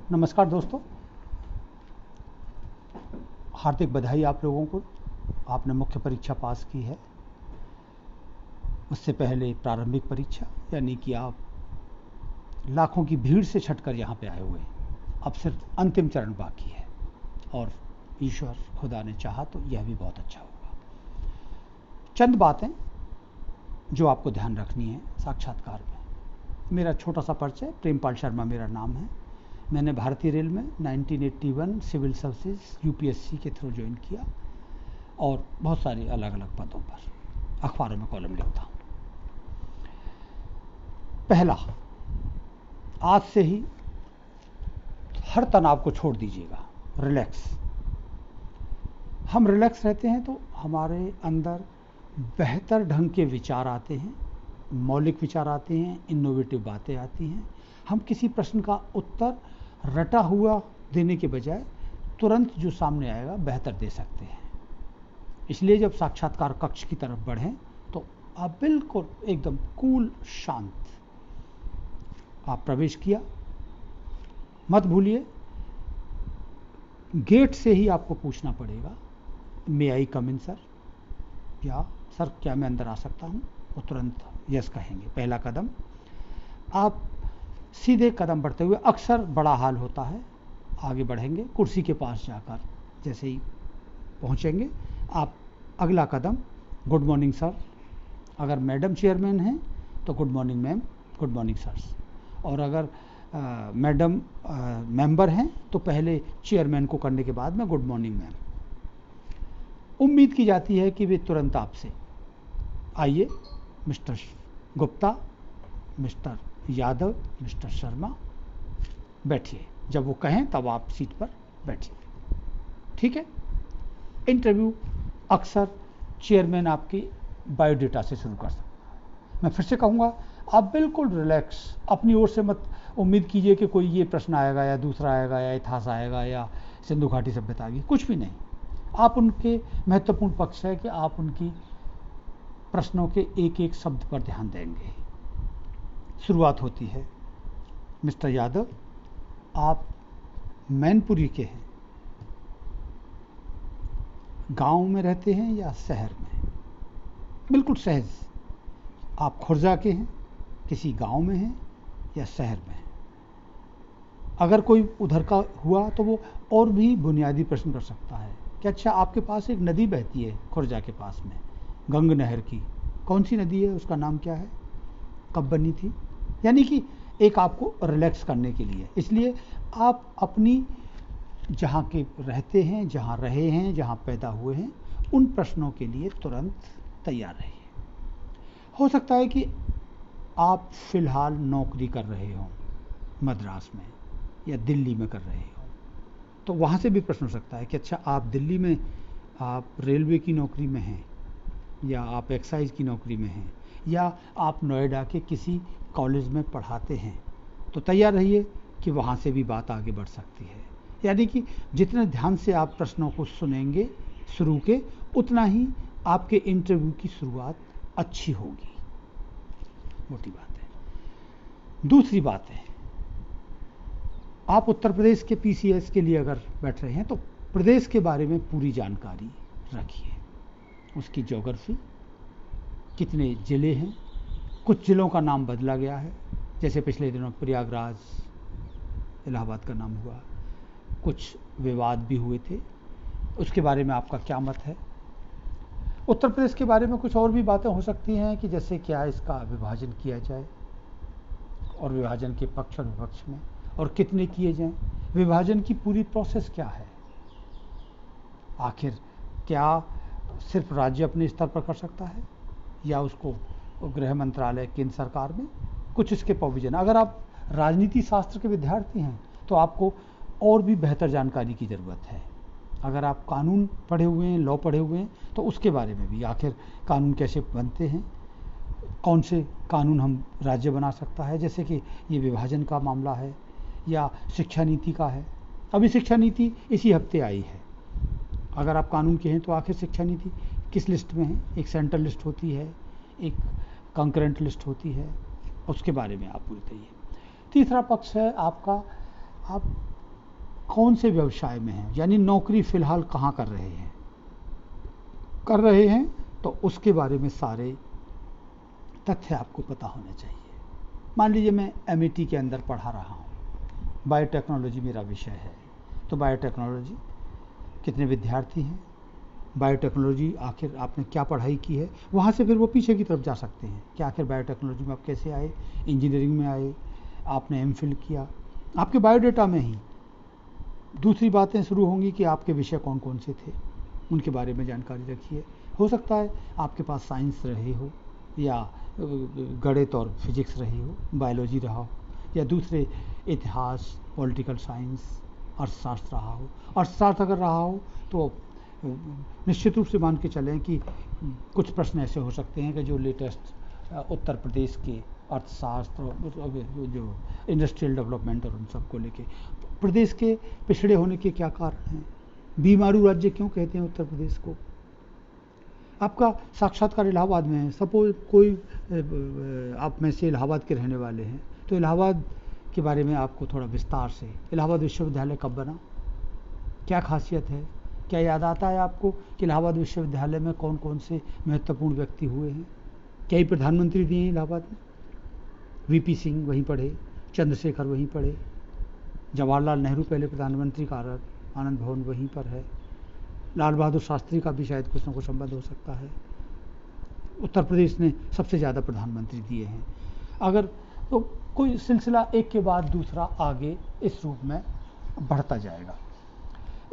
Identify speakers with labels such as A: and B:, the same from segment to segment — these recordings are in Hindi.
A: नमस्कार दोस्तों, हार्दिक बधाई आप लोगों को। आपने मुख्य परीक्षा पास की है। उससे पहले प्रारंभिक परीक्षा, यानी कि आप लाखों की भीड़ से छटकर यहाँ पे आए हुए हैं। अब सिर्फ अंतिम चरण बाकी है और ईश्वर खुदा ने चाहा तो यह भी बहुत अच्छा होगा। चंद बातें जो आपको ध्यान रखनी है साक्षात्कार में। मेरा छोटा सा परिचय, प्रेमपाल शर्मा मेरा नाम है। मैंने भारतीय रेल में 1981 सिविल सर्विसेज यूपीएससी के थ्रू ज्वाइन किया और बहुत सारे अलग अलग पदों पर अखबारों में कॉलम लिखता हूँ। पहला, आज से ही हर तनाव को छोड़ दीजिएगा, रिलैक्स। हम रिलैक्स रहते हैं तो हमारे अंदर बेहतर ढंग के विचार आते हैं, मौलिक विचार आते हैं, इनोवेटिव बातें आती हैं। हम किसी प्रश्न का उत्तर रटा हुआ देने के बजाय तुरंत जो सामने आएगा बेहतर दे सकते हैं। इसलिए जब साक्षात्कार कक्ष की तरफ बढ़ें तो आप बिल्कुल एकदम कूल शांत आप प्रवेश किया। मत भूलिए, गेट से ही आपको पूछना पड़ेगा, मे आई कम इन सर, या सर क्या मैं अंदर आ सकता हूँ। वो तुरंत यस कहेंगे। पहला कदम, आप सीधे कदम बढ़ते हुए, अक्सर बड़ा हाल होता है, आगे बढ़ेंगे, कुर्सी के पास जाकर जैसे ही पहुंचेंगे आप अगला कदम, गुड मॉर्निंग सर। अगर मैडम चेयरमैन हैं तो good morning ma'am, good morning sirs. और अगर मैडम मेंबर हैं तो पहले चेयरमैन को करने के बाद में गुड मॉर्निंग मैम। उम्मीद की जाती है कि वे तुरंत आपसे, आइए mister Gupta, mister Yadav, mister Sharma, बैठिए। जब वो कहें तब आप सीट पर बैठिए, ठीक है। इंटरव्यू अक्सर चेयरमैन आपकी बायोडेटा से शुरू कर सकता है। मैं फिर से कहूँगा, आप बिल्कुल रिलैक्स, अपनी ओर से मत उम्मीद कीजिए कि कोई ये प्रश्न आएगा या दूसरा आएगा या इतिहास आएगा या सिंधु घाटी सभ्यता आएगी, कुछ भी नहीं। आप उनके महत्वपूर्ण पक्ष है कि आप उनकी प्रश्नों के एक एक शब्द पर ध्यान देंगे। शुरुआत होती है, मिस्टर यादव आप मैनपुरी के हैं, गांव में रहते हैं या शहर में? बिल्कुल सहज। आप खुर्जा के हैं, किसी गांव में हैं या शहर में हैं? अगर कोई उधर का हुआ तो वो और भी बुनियादी प्रश्न कर सकता है कि अच्छा आपके पास एक नदी बहती है खुर्जा के पास में, गंग नहर की, कौन सी नदी है, उसका नाम क्या है, कब बनी थी? यानी कि एक आपको रिलैक्स करने के लिए। इसलिए आप अपनी जहाँ के रहते हैं, जहाँ रहे हैं, जहाँ पैदा हुए हैं, उन प्रश्नों के लिए तुरंत तैयार रहिए। हो सकता है कि आप फिलहाल नौकरी कर रहे हों मद्रास में या दिल्ली में कर रहे हो, तो वहाँ से भी प्रश्न हो सकता है कि अच्छा आप दिल्ली में आप रेलवे की नौकरी में हैं, या आप एक्साइज की नौकरी में हैं, या आप नोएडा के किसी कॉलेज में पढ़ाते हैं। तो तैयार रहिए कि वहाँ से भी बात आगे बढ़ सकती है। यानी कि जितने ध्यान से आप प्रश्नों को सुनेंगे शुरू के, उतना ही आपके इंटरव्यू की शुरुआत अच्छी होगी। मोटी बात है। दूसरी बात है, आप उत्तर प्रदेश के पीसीएस के लिए अगर बैठ रहे हैं तो प्रदेश के बारे में पूरी जानकारी रखिए। उसकी ज्योग्राफी, कितने ज़िले हैं, कुछ ज़िलों का नाम बदला गया है, जैसे पिछले दिनों प्रयागराज इलाहाबाद का नाम हुआ, कुछ विवाद भी हुए थे, उसके बारे में आपका क्या मत है। उत्तर प्रदेश के बारे में कुछ और भी बातें हो सकती हैं कि जैसे क्या इसका विभाजन किया जाए, और विभाजन के पक्ष और विपक्ष में, और कितने किए जाएं, विभाजन की पूरी प्रोसेस क्या है, आखिर क्या सिर्फ राज्य अपने स्तर पर कर सकता है या उसको गृह मंत्रालय, केंद्र सरकार में कुछ इसके प्रोविजन। अगर आप राजनीति शास्त्र के विद्यार्थी हैं तो आपको और भी बेहतर जानकारी की ज़रूरत है। अगर आप कानून पढ़े हुए हैं, लॉ पढ़े हुए हैं, तो उसके बारे में भी, आखिर कानून कैसे बनते हैं, कौन से कानून हम राज्य बना सकता है, जैसे कि ये विभाजन का मामला है या शिक्षा नीति का है। अभी शिक्षा नीति इसी हफ्ते आई है। अगर आप कानून के हैं तो आखिर शिक्षा नीति किस लिस्ट में है, एक सेंट्रल लिस्ट होती है, एक कंकरेंट लिस्ट होती है, उसके बारे में आप बोलते हैं। तीसरा पक्ष है आपका, आप कौन से व्यवसाय में हैं, यानी नौकरी फिलहाल कहाँ कर रहे हैं तो उसके बारे में सारे तथ्य आपको पता होने चाहिए। मान लीजिए मैं एमईटी के अंदर पढ़ा रहा हूँ, बायोटेक्नोलॉजी मेरा विषय है, तो बायोटेक्नोलॉजी कितने विद्यार्थी हैं, बायोटेक्नोलॉजी आखिर आपने क्या पढ़ाई की है, वहाँ से फिर वो पीछे की तरफ जा सकते हैं कि आखिर बायोटेक्नोलॉजी में आप कैसे आए, इंजीनियरिंग में आए, आपने एमफिल किया, आपके बायोडाटा में ही दूसरी बातें शुरू होंगी कि आपके विषय कौन कौन से थे, उनके बारे में जानकारी रखिए। हो सकता है आपके पास साइंस रहे हो या गणित और फिजिक्स रही हो, बायोलॉजी रहा हो, या दूसरे इतिहास, पॉलिटिकल साइंस, अर्थशास्त्र रहा हो। अर्थशास्त्र अगर रहा हो तो निश्चित रूप से मान के चलें कि कुछ प्रश्न ऐसे हो सकते हैं कि जो लेटेस्ट उत्तर प्रदेश के अर्थशास्त्र, जो इंडस्ट्रियल डेवलपमेंट और उन सबको लेके, प्रदेश के पिछड़े होने के क्या कारण हैं, बीमारू राज्य क्यों कहते हैं उत्तर प्रदेश को। आपका साक्षात्कार इलाहाबाद में है, सपोज कोई आप में से इलाहाबाद के रहने वाले हैं, तो इलाहाबाद के बारे में आपको थोड़ा विस्तार से, इलाहाबाद विश्वविद्यालय कब बना, क्या खासियत है, क्या याद आता है आपको कि इलाहाबाद विश्वविद्यालय में कौन कौन से महत्वपूर्ण व्यक्ति हुए हैं, कई प्रधानमंत्री दिए हैं इलाहाबाद में, वीपी सिंह वहीं पढ़े, चंद्रशेखर वहीं पढ़े, जवाहरलाल नेहरू पहले प्रधानमंत्री का आनंद भवन वहीं पर है, लाल बहादुर शास्त्री का भी शायद कुछ न कुछ संबंध हो सकता है। उत्तर प्रदेश ने सबसे ज़्यादा प्रधानमंत्री दिए हैं। अगर तो कोई सिलसिला एक के बाद दूसरा आगे इस रूप में बढ़ता जाएगा।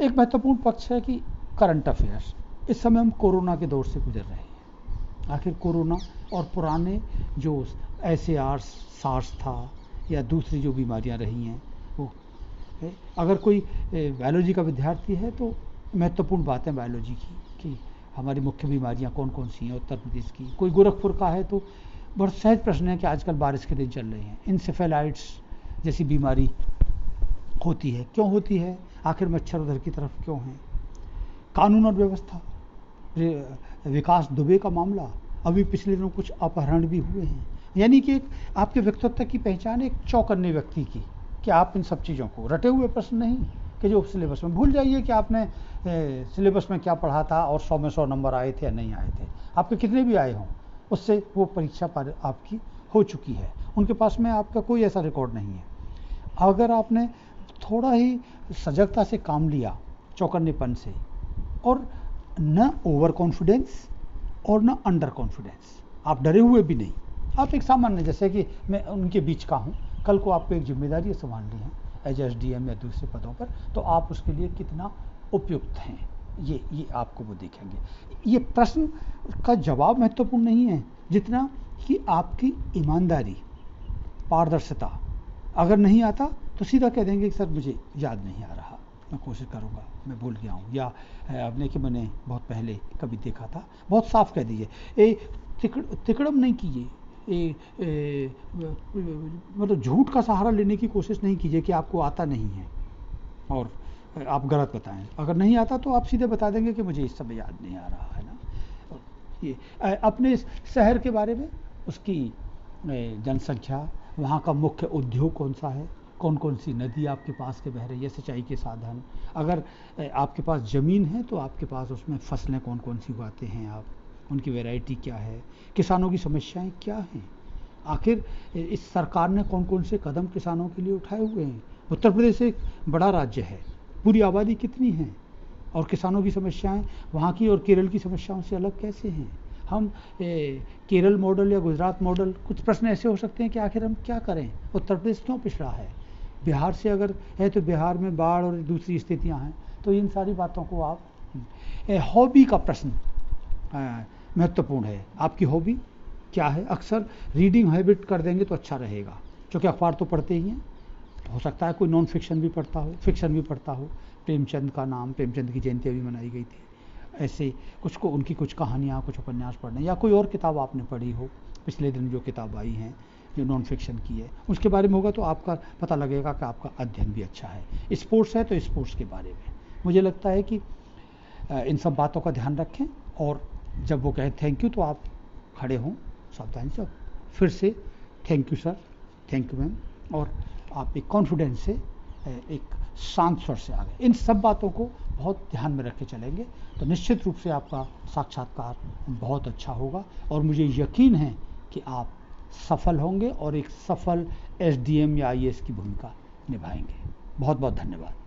A: एक महत्वपूर्ण पक्ष है कि करंट अफेयर्स। इस समय हम कोरोना के दौर से गुजर रहे हैं। आखिर कोरोना और पुराने जो सार्स था या दूसरी जो बीमारियां रही हैं, वो अगर कोई बायोलॉजी का विद्यार्थी है तो महत्वपूर्ण बातें बायोलॉजी की कि हमारी मुख्य बीमारियां कौन कौन सी हैं उत्तर प्रदेश की। कोई गोरखपुर का है तो बहुत सहज प्रश्न है कि आजकल बारिश के दिन चल रहे हैं, इंसेफेलाइट्स जैसी बीमारी होती है, क्यों होती है, आखिर मच्छर उधर की तरफ क्यों हैं। कानून और व्यवस्था, विकास दुबे का मामला, अभी पिछले दिनों कुछ अपहरण भी हुए हैं। यानी कि एक आपके व्यक्तित्व की पहचान एक चौकन्ने व्यक्ति की, कि आप इन सब चीज़ों को, रटे हुए प्रश्न नहीं कि जो सिलेबस में, भूल जाइए कि आपने सिलेबस में क्या पढ़ा था और 100 में 100 नंबर आए थे या नहीं आए थे, आपके कितने भी आए हों, उससे वो परीक्षा पर आपकी हो चुकी है, उनके पास में आपका कोई ऐसा रिकॉर्ड नहीं है। अगर आपने थोड़ा ही सजगता से काम लिया, चौकन्नेपन से, और न ओवर कॉन्फिडेंस और न अंडर कॉन्फिडेंस, आप डरे हुए भी नहीं, आप एक सामान्य, जैसे कि मैं उनके बीच का हूँ, कल को आपको एक जिम्मेदारी संभालनी है एज एसडीएम या दूसरे पदों पर, तो आप उसके लिए कितना उपयुक्त हैं, ये आपको वो देखेंगे। ये प्रश्न का जवाब महत्वपूर्ण नहीं है जितना कि आपकी ईमानदारी, पारदर्शिता। अगर नहीं आता तो सीधा कह देंगे कि सर मुझे याद नहीं आ रहा, मैं कोशिश करूँगा, मैं भूल गया हूँ, या आपने कि मैंने बहुत पहले कभी देखा था, बहुत साफ कह दीजिए। तिकड़म नहीं कीजिए, मतलब झूठ का सहारा लेने की कोशिश नहीं कीजिए कि आपको आता नहीं है और आप गलत बताएं। अगर नहीं आता तो आप सीधे बता देंगे कि मुझे इस समय याद नहीं आ रहा है ना। ये अपने शहर के बारे में, उसकी जनसंख्या, वहाँ का मुख्य उद्योग कौन सा है, कौन कौन सी नदी आपके पास के बह रही है, सिंचाई के साधन, अगर आपके पास ज़मीन है तो आपके पास उसमें फसलें कौन कौन सी उगाते हैं आप, उनकी वैरायटी क्या है, किसानों की समस्याएं क्या हैं, आखिर इस सरकार ने कौन कौन से कदम किसानों के लिए उठाए हुए हैं। उत्तर प्रदेश एक बड़ा राज्य है, पूरी आबादी कितनी है, और किसानों की समस्याएं वहाँ की और केरल की समस्याओं से अलग कैसे हैं। हम केरल मॉडल या गुजरात मॉडल, कुछ प्रश्न ऐसे हो सकते हैं कि आखिर हम क्या करें, उत्तर प्रदेश क्यों पिछड़ा है, बिहार से अगर है तो बिहार में बाढ़ और दूसरी स्थितियाँ हैं, तो इन सारी बातों को आप, हॉबी का प्रश्न महत्वपूर्ण है, आपकी हॉबी क्या है। अक्सर रीडिंग हैबिट कर देंगे तो अच्छा रहेगा, क्योंकि अखबार तो पढ़ते ही हैं, हो सकता है कोई नॉन फिक्शन भी पढ़ता हो, फिक्शन भी पढ़ता हो। प्रेमचंद का नाम, प्रेमचंद की जयंती अभी मनाई गई थी, ऐसे कुछ को उनकी कुछ कहानियाँ, कुछ उपन्यास पढ़ने, या कोई और किताब आपने पढ़ी हो, पिछले दिन जो किताब आई हैं जो नॉन फिक्शन की है उसके बारे में होगा, तो आपका पता लगेगा कि आपका अध्ययन भी अच्छा है। स्पोर्ट्स है तो स्पोर्ट्स के बारे में मुझे लगता है कि इन सब बातों का ध्यान रखें, और जब वो कहें थैंक यू तो आप खड़े हों सावधानी से, फिर से thank you sir, thank you ma'am, और आप एक कॉन्फिडेंस से एक शांत स्वर से आ गए। इन सब बातों को बहुत ध्यान में रख के चलेंगे तो निश्चित रूप से आपका साक्षात्कार बहुत अच्छा होगा और मुझे यकीन है कि आप सफल होंगे और एक सफल एसडीएम या आईएएस की भूमिका निभाएंगे। बहुत बहुत धन्यवाद।